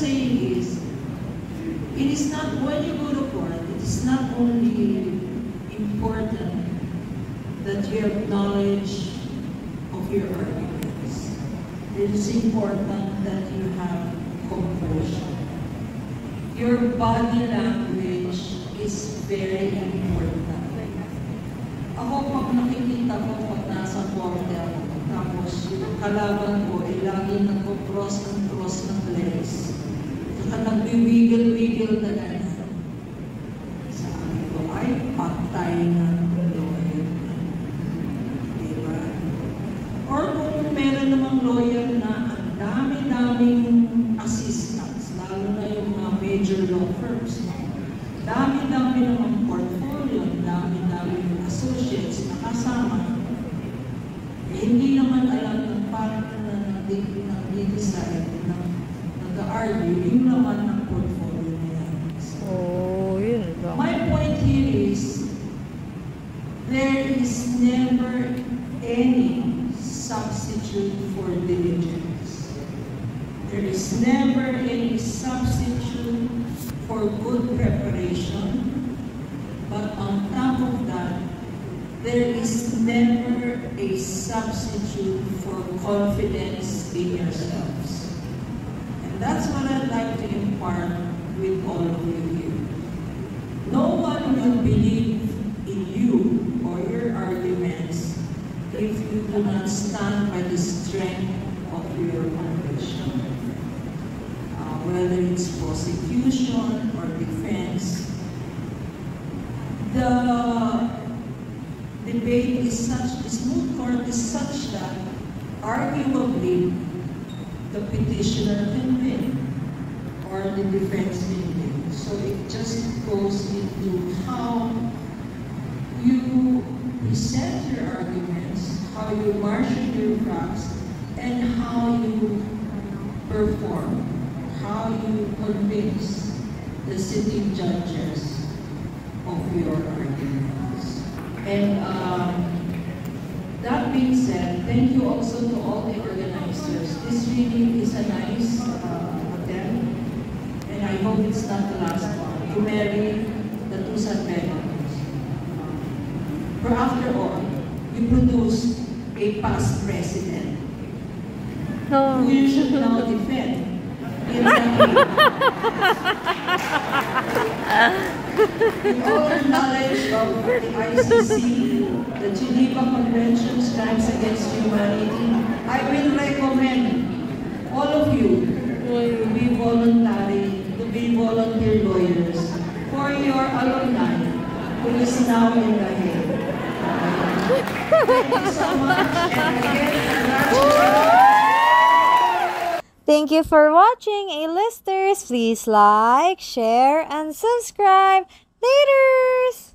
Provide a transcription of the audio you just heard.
saying is, it is not, when you go to court, it is not only important that you have knowledge of your arguments. It is important that you have composure. Your body language is very important. Ako, pag nakikita ko pag nasa korte ako, tapos yung kalaban ko ay lagi nagpo-cross ng legs. Saka nagbiwigil-wigil na gano'n. Sabi ko, ay, patay na lawyer. Diba? Or kung meron namang lawyer na ang dami-daming assistants, lalo na yung mga major law firms, dami-dami namang portfolio, dami-dami yung associates na kasama. Hindi naman alam ng partner na nag-decide na nag-argue, yung naman ng portfolio na yan. Oh, yun ba? My point here is, there is never any substitute for diligence. There is never any substitute for good preparation. But on top of that, there is never a substitute for confidence in yourselves. And that's what I'd like to impart with all of you here. No one will believe in you or your arguments if you do not stand by the strength of your conviction. Whether it's prosecution or defense, the debate is such, the smooth court is such that arguably the petitioner can win or the defense can win. So it just goes into how you present your arguments, how you marshal your facts, and how you perform, how you convince the sitting judges of your arguments. And that being said, thank you also to all the organizers. This really is a nice attempt, and I hope it's not the last one, to marry the two San Pedros. For after all, you produced a past president who you should now defend. In all knowledge of the ICC, the Geneva Convention's Crimes Against Humanity, I will recommend all of you to be volunteer lawyers for your alumni who is now in the Hague. Thank you so much, and again, congratulations. Thank you for watching, A-listers. Please like, share, and subscribe. Laters!